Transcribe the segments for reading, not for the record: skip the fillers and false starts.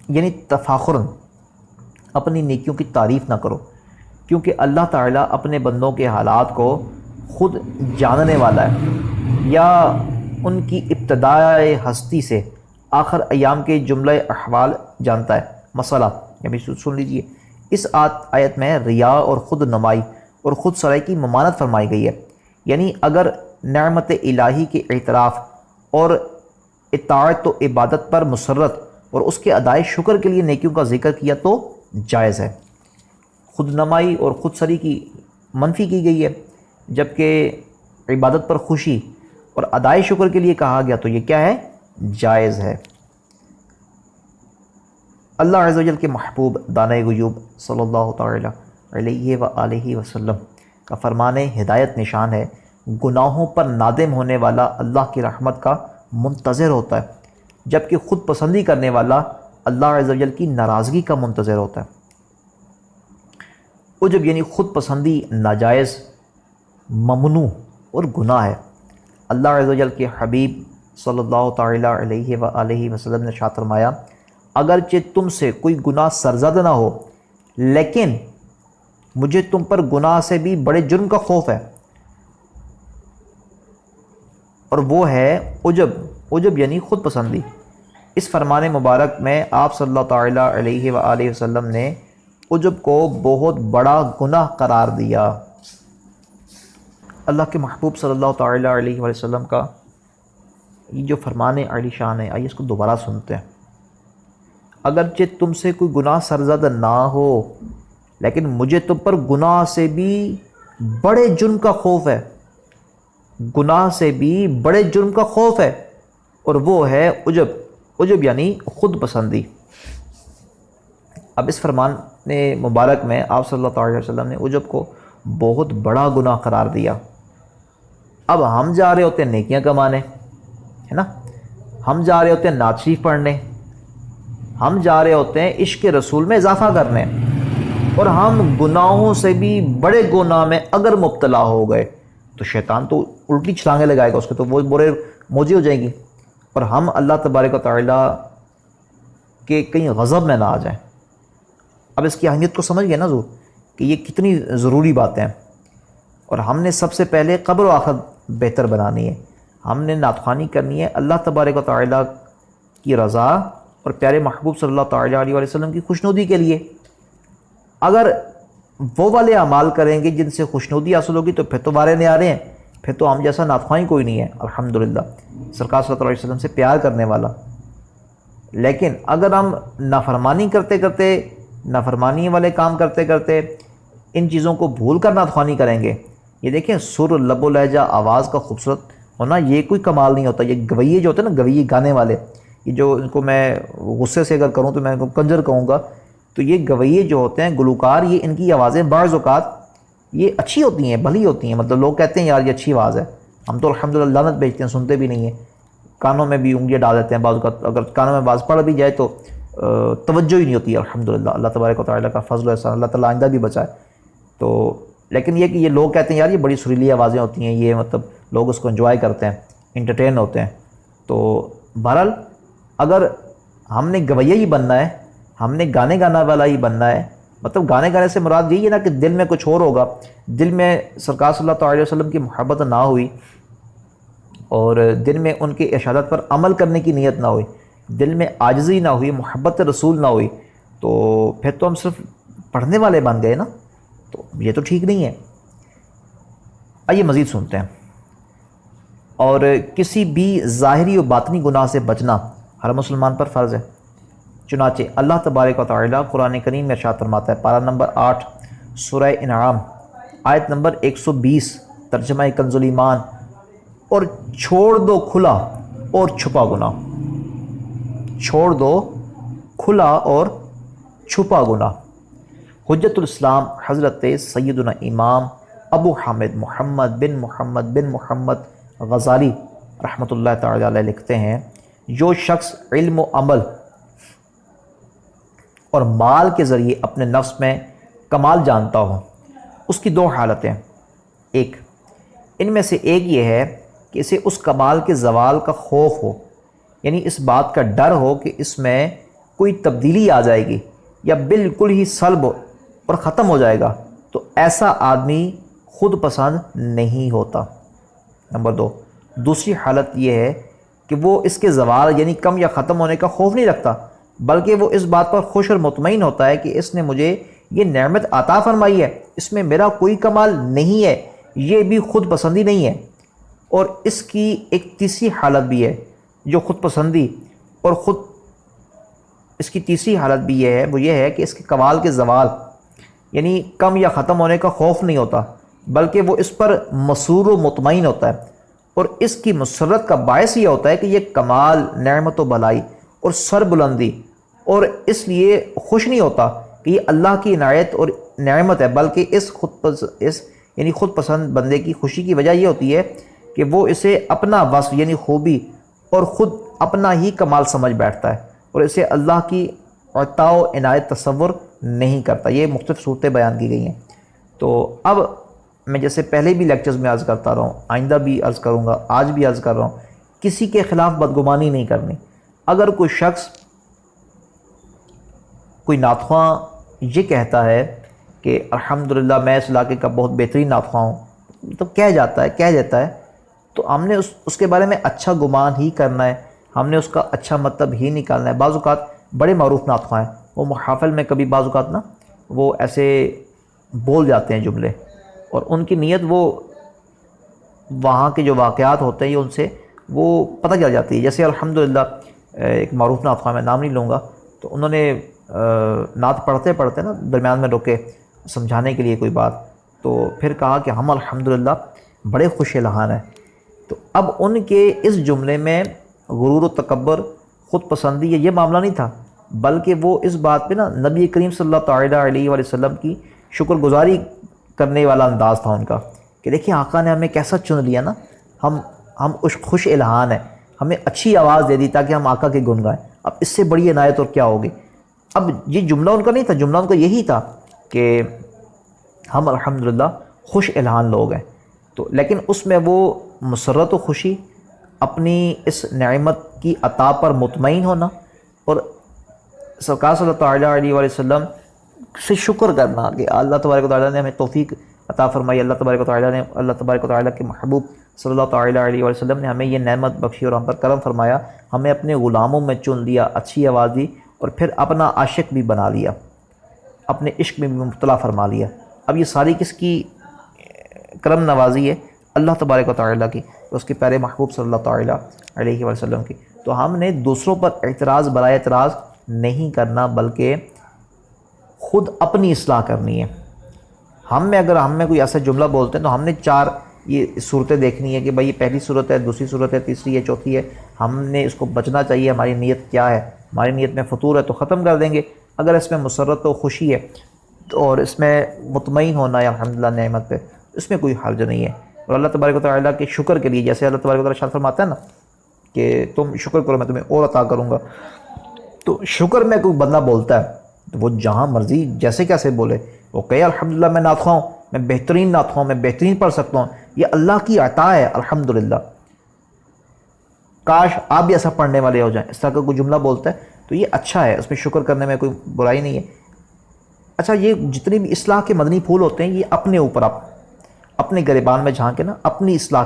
یعنی تفاخراً اپنی نیکیوں کی تعریف نہ کرو، کیونکہ اللہ تعالیٰ اپنے بندوں کے حالات کو خود جاننے والا ہے، یا ان کی ابتدائے ہستی سے آخر ایام کے جملہ احوال جانتا ہے۔ مسئلہ ابھی سن لیجئے، اس آیت میں ریا اور خود نمائی اور خود سرائی کی ممانعت فرمائی گئی ہے، یعنی اگر نعمت الہی کے اعتراف اور اطاعت و عبادت پر مسرت اور اس کے ادائے شکر کے لیے نیکیوں کا ذکر کیا تو جائز ہے۔ خود نمائی اور خود سری کی منفی کی گئی ہے، جبکہ عبادت پر خوشی اور ادائے شکر کے لیے کہا گیا تو یہ کیا ہے؟ جائز ہے۔ اللہ عز و جل کے محبوب دانۂ غیوب صلی اللہ تعالی علیہ وآلہ وسلم کا فرمان ہدایت نشان ہے، گناہوں پر نادم ہونے والا اللہ کی رحمت کا منتظر ہوتا ہے، جبکہ خود پسندی کرنے والا اللہ عز و جل کی ناراضگی کا منتظر ہوتا ہے۔ عجب یعنی خود پسندی ناجائز، ممنوع اور گناہ ہے۔ اللہ عز و جل کے حبیب صلی اللہ تعالی علیہ وآلہ وسلم نے ارشاد فرمایا، اگرچہ تم سے کوئی گناہ سرزد نہ ہو، لیکن مجھے تم پر گناہ سے بھی بڑے جرم کا خوف ہے، اور وہ ہے عجب۔ عجب یعنی خود پسندی۔ اس فرمان مبارک میں آپ صلی اللہ تعالی علیہ وآلہ وسلم نے عجب کو بہت بڑا گناہ قرار دیا۔ اللہ کے محبوب صلی اللہ تعالی علیہ وآلہ وسلم کا یہ جو فرمان عالی شان ہے، آئیے اس کو دوبارہ سنتے ہیں۔ اگرچہ تم سے کوئی گناہ سرزد نہ ہو، لیکن مجھے تم پر گناہ سے بھی بڑے جرم کا خوف ہے، گناہ سے بھی بڑے جرم کا خوف ہے، اور وہ ہے عجب۔ عجب یعنی خود پسندی۔ اب اس فرمان مبارک میں آپ صلی اللہ علیہ وسلم نے عجب کو بہت بڑا گناہ قرار دیا۔ اب ہم جا رہے ہوتے ہیں نیکیاں کمانے، ہے نا، ہم جا رہے ہوتے ہیں نعت شریف پڑھنے، ہم جا رہے ہوتے ہیں عشق رسول میں اضافہ کرنے، اور ہم گناہوں سے بھی بڑے گناہ میں اگر مبتلا ہو گئے تو شیطان تو الٹی چھلانگیں لگائے گا، اس کے تو وہ برے موجی ہو جائیں گی، اور ہم اللہ تبارک و تعالیٰ کے کہیں غضب میں نہ آ جائیں۔ اب اس کی اہمیت کو سمجھ گئے نا ضرور کہ یہ کتنی ضروری باتیں ہیں، اور ہم نے سب سے پہلے قبر و آخرت بہتر بنانی ہے۔ ہم نے نعت خوانی کرنی ہے اللہ تبارک و تعالیٰ کی رضا اور پیارے محبوب صلی اللہ تعالیٰ علیہ وسلم کی خوشنودی کے لیے۔ اگر وہ والے اعمال کریں گے جن سے خوشنودی حاصل ہوگی تو پھر تو بارے نہیں آ رہے ہیں، پھر تو ہم جیسا نعت خواں کوئی نہیں ہے الحمدللہ، سرکار صلی اللہ علیہ وسلم سے پیار کرنے والا۔ لیکن اگر ہم نافرمانی کرتے کرتے، نافرمانی والے کام کرتے کرتے ان چیزوں کو بھول کر نعت خوانی کریں گے، یہ دیکھیں سر، لب و لہجہ، آواز کا خوبصورت ہونا یہ کوئی کمال نہیں ہوتا۔ یہ گویے جو ہوتے ہیں نا، گویے گانے والے، یہ جو ان کو میں غصے سے اگر کروں تو میں ان کو کنجر کہوں گا، تو یہ گویے جو ہوتے ہیں، گلوکار، یہ ان کی آوازیں بعض اوقات یہ اچھی ہوتی ہیں، بھلی ہوتی ہیں، مطلب لوگ کہتے ہیں یار یہ اچھی آواز ہے، ہم تو الحمدللہ لعنت بھیجتے ہیں، سنتے بھی نہیں ہیں، کانوں میں بھی انگلیاں ڈال دیتے ہیں بعض اوقات، اگر کانوں میں باز پڑ بھی جائے تو توجہ ہی نہیں ہوتی ہے الحمدللہ۔ اللہ تبارک و تعالیٰ کا فضل و احسان، اللہ تعالیٰ آئندہ بھی بچائے۔ تو لیکن یہ کہ یہ لوگ کہتے ہیں یار یہ بڑی سریلی آوازیں ہوتی ہیں، یہ مطلب لوگ اس کو انجوائے کرتے ہیں، انٹرٹین ہوتے ہیں۔ تو بہرحال اگر ہم نے گویہ ہی بننا ہے، ہم نے گانے گانا والا ہی بننا ہے، مطلب گانے گانے سے مراد یہی ہے نا کہ دل میں کچھ اور ہوگا، دل میں سرکار صلی اللہ علیہ وسلم کی محبت نہ ہوئی، اور دل میں ان کے ارشادات پر عمل کرنے کی نیت نہ ہوئی، دل میں عاجزی نہ ہوئی، محبت رسول نہ ہوئی، تو پھر تو ہم صرف پڑھنے والے بن گئے نا، تو یہ تو ٹھیک نہیں ہے۔ آئیے مزید سنتے ہیں۔ اور کسی بھی ظاہری و باطنی گناہ سے بچنا ہر مسلمان پر فرض ہے، چنانچہ اللہ تبارک و تعالیٰ قرآن کریم میں ارشاد فرماتا ہے، پارہ نمبر 8 سورہ انعام آیت نمبر 120، ترجمہ کنز ایمان، اور چھوڑ دو کھلا اور چھپا گناہ، چھوڑ دو کھلا اور چھپا گناہ۔ حجت الاسلام حضرت سیدنا امام ابو حامد محمد بن محمد غزالی رحمۃ اللہ تعالی علیہ لکھتے ہیں، جو شخص علم و عمل اور مال کے ذریعے اپنے نفس میں کمال جانتا ہو، اس کی دو حالتیں، ایک ان میں سے ایک یہ ہے کہ اسے اس کمال کے زوال کا خوف ہو، یعنی اس بات کا ڈر ہو کہ اس میں کوئی تبدیلی آ جائے گی یا بالکل ہی سلب اور ختم ہو جائے گا تو ایسا آدمی خود پسند نہیں ہوتا۔ نمبر 2، دوسری حالت یہ ہے کہ وہ اس کے زوال یعنی کم یا ختم ہونے کا خوف نہیں رکھتا، بلکہ وہ اس بات پر خوش اور مطمئن ہوتا ہے کہ اس نے مجھے یہ نعمت عطا فرمائی ہے، اس میں میرا کوئی کمال نہیں ہے، یہ بھی خود پسندی نہیں ہے۔ اور اس کی ایک تیسری حالت بھی ہے جو خود پسندی اور اس کی تیسری حالت بھی یہ ہے، وہ یہ ہے کہ اس کے کمال کے زوال یعنی کم یا ختم ہونے کا خوف نہیں ہوتا، بلکہ وہ اس پر مسرور و مطمئن ہوتا ہے، اور اس کی مسرت کا باعث یہ ہوتا ہے کہ یہ کمال، نعمت و بھلائی اور سر بلندی، اور اس لیے خوش نہیں ہوتا کہ یہ اللہ کی عنایت اور نعمت ہے، بلکہ اس خود پسند بندے کی خوشی کی وجہ یہ ہوتی ہے کہ وہ اسے اپنا وصف یعنی خوبی اور خود اپنا ہی کمال سمجھ بیٹھتا ہے، اور اسے اللہ کی عطا و عنایت تصور نہیں کرتا۔ یہ مختلف صورتیں بیان کی گئی ہیں۔ تو اب میں جیسے پہلے بھی لیکچرز میں عرض کرتا رہا ہوں، آئندہ بھی عرض کروں گا، آج بھی عرض کر رہا ہوں، کسی کے خلاف بدگمانی نہیں کرنی۔ اگر کوئی شخص، کوئی نعت خواں یہ کہتا ہے کہ الحمدللہ میں اس علاقے کا بہت بہترین نعت خواں ہوں، تو کہہ دیتا ہے تو ہم نے اس کے بارے میں اچھا گمان ہی کرنا ہے، ہم نے اس کا اچھا مطلب ہی نکالنا ہے۔ بعض اوقات بڑے معروف نعت خواں ہیں، وہ محافل میں کبھی بعض اوقات نا وہ ایسے بول جاتے ہیں جملے، اور ان کی نیت وہ وہاں کے جو واقعات ہوتے ہیں ان سے وہ پتہ چل جاتی ہے۔ جیسے الحمدللہ ایک معروف نعت خواں، میں نام نہیں لوں گا، تو انہوں نے نعت پڑھتے نا درمیان میں روکے سمجھانے کے لیے کوئی بات، تو پھر کہا کہ ہم الحمدللہ بڑے خوش الحان ہیں۔ تو اب ان کے اس جملے میں غرور و تکبر، خود پسندی یہ معاملہ نہیں تھا، بلکہ وہ اس بات پہ نا نبی کریم صلی اللہ تعالیٰ علیہ وسلم کی شکر گزاری کرنے والا انداز تھا ان کا، کہ دیکھیں آقا نے ہمیں کیسا چن لیا نا، ہم خوش الحان ہیں، ہمیں اچھی آواز دے دی تاکہ ہم آقا کے گن گائیں، اب اس سے بڑی عنایت اور کیا ہوگی۔ اب یہ جملہ ان کا نہیں تھا، جملہ ان کا یہی تھا کہ ہم الحمدللہ خوش الحان لوگ ہیں۔ تو لیکن اس میں وہ مسرت و خوشی، اپنی اس نعمت کی عطا پر مطمئن ہونا، اور سرکار صلی اللہ تعالیٰ علیہ وسلم سے شکر کرنا کہ اللہ تبارک و تعالیٰ نے ہمیں توفیق عطا فرمائی، اللہ تبارک و تعالیٰ کے محبوب صلی اللہ تعالیٰ علیہ وسلم نے ہمیں یہ نعمت بخشی اور ہم پر کرم فرمایا، ہمیں اپنے غلاموں میں چن لیا، اچھی آواز دی، اور پھر اپنا عاشق بھی بنا لیا، اپنے عشق میں بھی مبتلا فرما لیا۔ اب یہ ساری کس کی کرم نوازی ہے؟ اللہ تبارک و تعالیٰ کی، اس کے پیارے محبوب صلی اللہ تعالیٰ علیہ وسلم کی۔ تو ہم نے دوسروں پر اعتراض برائے اعتراض نہیں کرنا، بلکہ خود اپنی اصلاح کرنی ہے۔ اگر ہم میں کوئی ایسا جملہ بولتے ہیں تو ہم نے 4 یہ صورتیں دیکھنی ہے کہ بھائی یہ پہلی صورت ہے، دوسری صورت ہے، تیسری ہے، چوتھی ہے، ہم نے اس کو بچنا چاہیے، ہماری نیت کیا ہے، ہماری نیت میں فطور ہے تو ختم کر دیں گے، اگر اس میں مسرت و خوشی ہے اور اس میں مطمئن ہونا ہے الحمدللہ نعمت پہ، اس میں کوئی حرج نہیں ہے۔ اور اللہ تبارک و تعالیٰ کے شکر کے لیے، جیسے اللہ تبارک و تعالیٰ شان فرماتا ہے نا کہ تم شکر کرو میں تمہیں اور عطا کروں گا، تو شکر میں کوئی بندہ بولتا ہے تو وہ جہاں مرضی جیسے کیسے بولے، وہ کہے الحمدللہ میں نعت خواں ہوں، میں بہترین نعت خواں ہوں، میں بہترین پڑھ سکتا ہوں، یہ اللہ کی عطا ہے الحمدللہ، کاش آپ بھی ایسا پڑھنے والے ہو جائیں، اس طرح کا کوئی جملہ بولتا ہے تو یہ اچھا ہے، اس میں شکر کرنے میں کوئی برائی نہیں ہے۔ اچھا، یہ جتنے بھی اصلاح کے مدنی پھول ہوتے ہیں یہ اپنے اوپر آپ اپنے گریبان میں جھانک کے نا اپنی اصلاح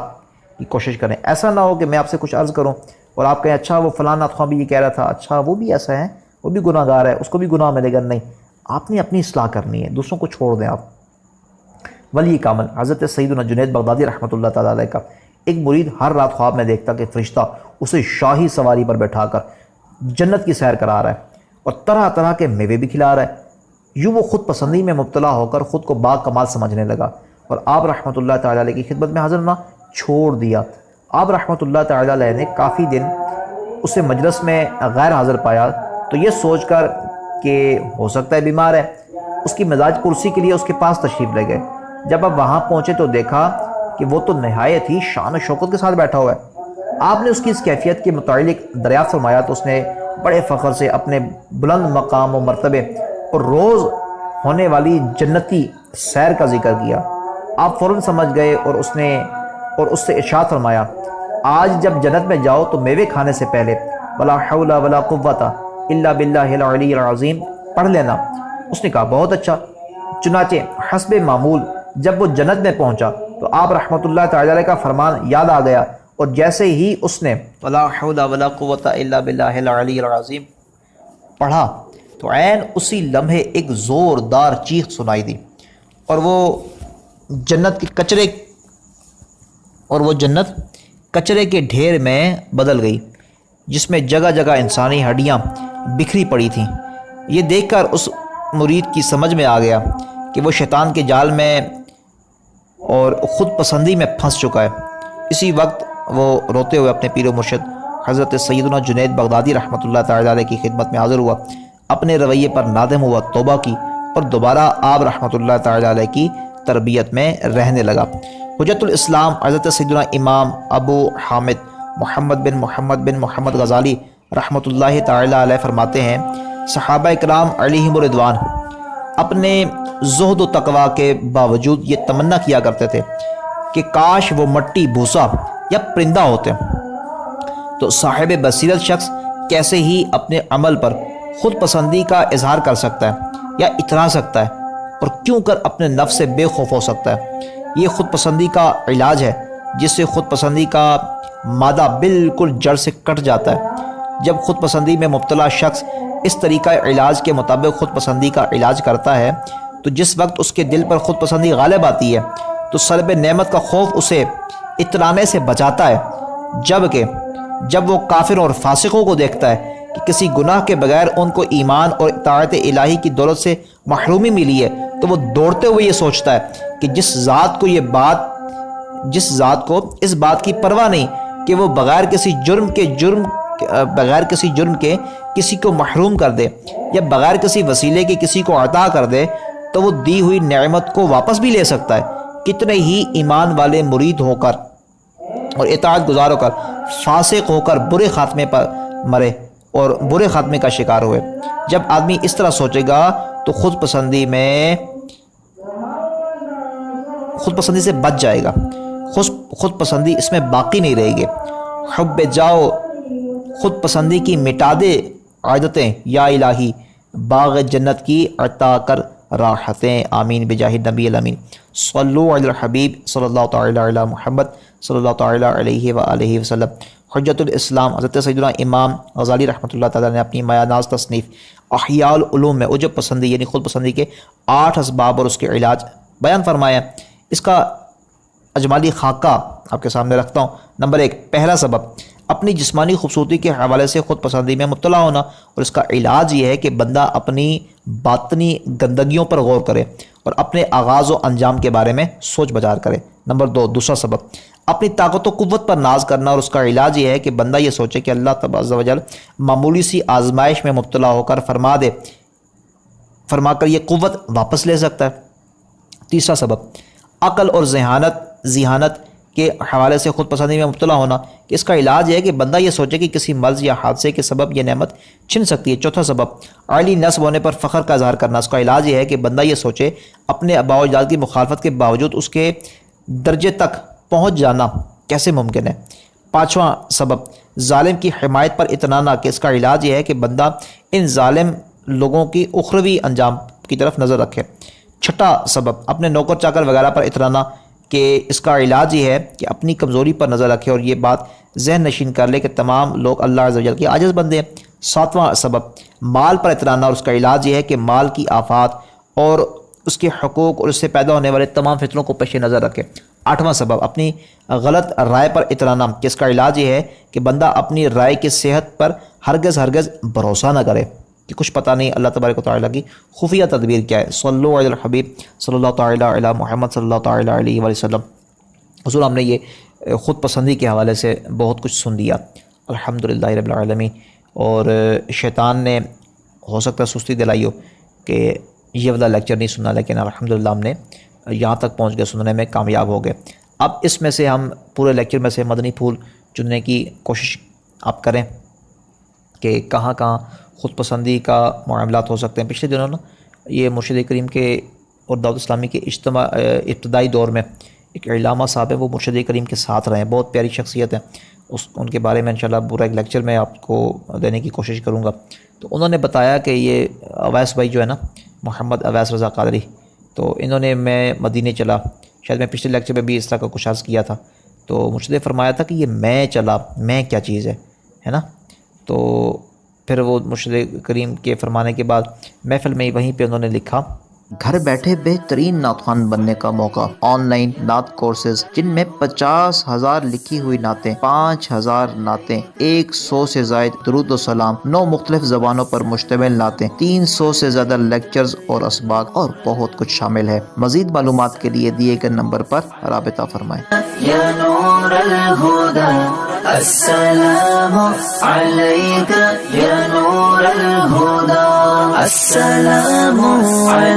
کی کوشش کریں۔ ایسا نہ ہو کہ میں آپ سے کچھ عرض کروں اور آپ کہیں اچھا وہ فلاں نعت خواں بھی یہ کہہ رہا تھا، اچھا وہ بھی ایسا ہے، وہ بھی گناہ گار ہے، اس کو بھی گناہ ملے گا، نہیں، آپ نے اپنی اصلاح کرنی ہے، دوسروں کو چھوڑ دیں آپ۔ ولی کامل حضرت سیدنا جنید بغدادی رحمۃ اللہ تعالیٰ علیہ کا ایک مرید ہر رات خواب میں دیکھتا کہ فرشتہ اسے شاہی سواری پر بٹھا کر جنت کی سیر کرا رہا ہے اور طرح طرح کے میوے بھی کھلا رہا ہے۔ یوں وہ خود پسندی میں مبتلا ہو کر خود کو با کمال سمجھنے لگا اور آپ رحمۃ اللہ تعالیٰ علیہ کی خدمت میں حاضر ہونا چھوڑ دیا۔ آپ رحمۃ اللہ تعالیٰ علیہ نے کافی دن اسے مجلس میں غیر حاضر پایا تو یہ سوچ کر کہ ہو سکتا ہے بیمار ہے، اس کی مزاج پرسی کے لیے اس کے پاس تشریف لے گئے۔ جب آپ وہاں پہنچے تو دیکھا کہ وہ تو نہایت ہی شان و شوکت کے ساتھ بیٹھا ہوا ہے۔ آپ نے اس کی اس کیفیت کے متعلق دریافت فرمایا تو اس نے بڑے فخر سے اپنے بلند مقام و مرتبے اور روز ہونے والی جنتی سیر کا ذکر کیا۔ آپ فوراً سمجھ گئے اور اس سے ارشاد فرمایا، آج جب جنت میں جاؤ تو میوے کھانے سے پہلے ولا حول ولا قوت الا باللہ العلی العظیم پڑھ لینا۔ اس نے کہا بہت اچھا۔ چنانچہ حسب معمول جب وہ جنت میں پہنچا تو آپ رحمۃ اللہ تعالی علیہ کا فرمان یاد آ گیا، اور جیسے ہی اس نے ولا حول ولا قوت الا باللہ العلی العظیم پڑھا تو عین اسی لمحے ایک زوردار چیخ سنائی دی، اور وہ جنت کچرے کے ڈھیر میں بدل گئی، جس میں جگہ جگہ انسانی ہڈیاں بکھری پڑی تھیں۔ یہ دیکھ کر اس مرید کی سمجھ میں آ گیا کہ وہ شیطان کے جال میں اور خود پسندی میں پھنس چکا ہے۔ اسی وقت وہ روتے ہوئے اپنے پیر و مرشد حضرت سیدنا جنید بغدادی رحمۃ اللہ تعالی علیہ کی خدمت میں حاضر ہوا، اپنے رویے پر نادم ہوا، توبہ کی، اور دوبارہ آپ رحمۃ اللہ تعالی علیہ کی تربیت میں رہنے لگا۔ حجت الاسلام حضرت سیدنا امام ابو حامد محمد بن محمد غزالی رحمۃ اللہ تعالی علیہ فرماتے ہیں، صحابہ کرام علیہم الرضوان اپنے زہد و تقوی کے باوجود یہ تمنا کیا کرتے تھے کہ کاش وہ مٹی، بھوسا یا پرندہ ہوتے، تو صاحب بصیرت شخص کیسے ہی اپنے عمل پر خود پسندی کا اظہار کر سکتا ہے یا اترا سکتا ہے، اور کیوں کر اپنے نفس سے بے خوف ہو سکتا ہے۔ یہ خود پسندی کا علاج ہے جس سے خود پسندی کا مادہ بالکل جڑ سے کٹ جاتا ہے۔ جب خود پسندی میں مبتلا شخص اس طریقہ علاج کے مطابق خود پسندی کا علاج کرتا ہے تو جس وقت اس کے دل پر خود پسندی غالب آتی ہے تو سلب نعمت کا خوف اسے اترانے سے بچاتا ہے، جبکہ جب وہ کافر اور فاسقوں کو دیکھتا ہے کہ کسی گناہ کے بغیر ان کو ایمان اور اطاعت الہی کی دولت سے محرومی ملی ہے تو وہ دوڑتے ہوئے یہ سوچتا ہے کہ جس ذات کو اس بات کی پرواہ نہیں کہ وہ بغیر کسی جرم کے کسی کو محروم کر دے یا بغیر کسی وسیلے کے کسی کو عطا کر دے تو وہ دی ہوئی نعمت کو واپس بھی لے سکتا ہے۔ کتنے ہی ایمان والے مرید ہو کر اور اطاعت گزار ہو کر فاسق ہو کر برے خاتمے پر مرے اور برے خاتمے کا شکار ہوئے۔ جب آدمی اس طرح سوچے گا تو خود پسندی سے بچ جائے گا، خود پسندی اس میں باقی نہیں رہے گی۔ حب جاؤ، خود پسندی کی مٹا دے عادتیں، یا الہی باغ جنت کی عطا کر راحتیں، آمین بجاہ نبی الامین۔ صلو علی الحبیب صلی اللہ تعالی علی محمد صلی اللہ تعالی علیہ وآلہ وسلم۔ حجت الاسلام حضرت سیدنا امام غزالی رحمۃ اللہ تعالی نے اپنی مایہ ناز تصنیف احیاء العلوم میں عجب پسندی یعنی خود پسندی کے 8 اسباب اور اس کے علاج بیان فرمایا۔ اس کا اجمالی خاکہ آپ کے سامنے رکھتا ہوں۔ نمبر 1، پہلا سبب اپنی جسمانی خوبصورتی کے حوالے سے خود پسندی میں مبتلا ہونا، اور اس کا علاج یہ ہے کہ بندہ اپنی باطنی گندگیوں پر غور کرے اور اپنے آغاز و انجام کے بارے میں سوچ بچار کرے۔ نمبر 2، دوسرا سبب اپنی طاقت و قوت پر ناز کرنا، اور اس کا علاج یہ ہے کہ بندہ یہ سوچے کہ اللہ تبارک و تعالی معمولی سی آزمائش میں مبتلا ہو کر فرما کر یہ قوت واپس لے سکتا ہے۔ تیسرا سبب عقل اور ذہانت کے حوالے سے خود پسندی میں مبتلا ہونا، کہ اس کا علاج یہ ہے کہ بندہ یہ سوچے کہ کسی مرض یا حادثے کے سبب یہ نعمت چھن سکتی ہے۔ چوتھا سبب عالی نسب ہونے پر فخر کا اظہار کرنا، اس کا علاج یہ ہے کہ بندہ یہ سوچے اپنے آباء و اجداد کی مخالفت کے باوجود اس کے درجے تک پہنچ جانا کیسے ممکن ہے۔ پانچواں سبب ظالم کی حمایت پر اطمینان، کہ اس کا علاج یہ ہے کہ بندہ ان ظالم لوگوں کی اخروی انجام کی طرف نظر رکھے۔ چھٹا سبب اپنے نوکر چاکر وغیرہ پر اطمینان، کہ اس کا علاج یہ ہے کہ اپنی کمزوری پر نظر رکھے اور یہ بات ذہن نشین کر لے کہ تمام لوگ اللہ عز و جل کے عاجز بندے ہیں۔ ساتواں سبب مال پر اطمینان، اور اس کا علاج یہ ہے کہ مال کی آفات اور اس کے حقوق اور اس سے پیدا ہونے والے تمام فتنوں کو پیش نظر رکھے۔ آٹھواں سبب اپنی غلط رائے پر اطمینان، کہ اس کا علاج یہ ہے کہ بندہ اپنی رائے کی صحت پر ہرگز بھروسہ نہ کرے کہ کچھ پتہ نہیں اللہ تبارک و تعالیٰ کی خفیہ تدبیر کیا ہے۔ صلو علی الحبیب صلی اللہ تعالی علی محمد صلی اللہ تعالی علیہ وآلہ وسلم۔ حضور ہم نے یہ خود پسندی کے حوالے سے بہت کچھ سن دیا، الحمدللہ رب العالمین، اور شیطان نے ہو سکتا ہے سستی دلائی ہو کہ یہ والا لیکچر نہیں سنا، لیکن الحمدللہ ہم نے یہاں تک پہنچ گئے، سننے میں کامیاب ہو گئے۔ اب اس میں سے ہم پورے لیکچر میں سے مدنی پھول چننے کی کوشش آپ کریں کہ کہاں کہاں خود پسندی کا معاملات ہو سکتے ہیں۔ پچھلے دنوں یہ مرشد کریم کے اور دعوت اسلامی کے ابتدائی دور میں ایک علامہ صاحب ہیں، وہ مرشد کریم کے ساتھ رہے ہیں، بہت پیاری شخصیت ہیں، ان کے بارے میں انشاءاللہ پورا ایک لیکچر میں آپ کو دینے کی کوشش کروں گا۔ تو انہوں نے بتایا کہ یہ اویس بھائی جو ہے نا، محمد اویس رضا قادری، تو انہوں نے، میں مدینے چلا، شاید میں پچھلے لیکچر میں بھی اس طرح کا کچھ عرض کیا تھا، تو مجھ سے فرمایا تھا کہ یہ میں چلا، میں کیا چیز ہے نا۔ تو پھر وہ مرشد کریم کے فرمانے کے بعد محفل میں وہیں پہ انہوں نے لکھا، گھر بیٹھے بہترین نعت خوان بننے کا موقع، آن لائن نعت کورسز جن میں 50,000 لکھی ہوئی نعتیں، 5,000 نعتیں، 100 سے زائد درود و سلام، 9 مختلف زبانوں پر مشتمل نعتیں، 300 سے زیادہ لیکچرز اور اسباق اور بہت کچھ شامل ہے۔ مزید معلومات کے لیے دیے گئے نمبر پر رابطہ فرمائیں۔ یا نور الہدی السلام علیک یا نور الہدی السلام علیک۔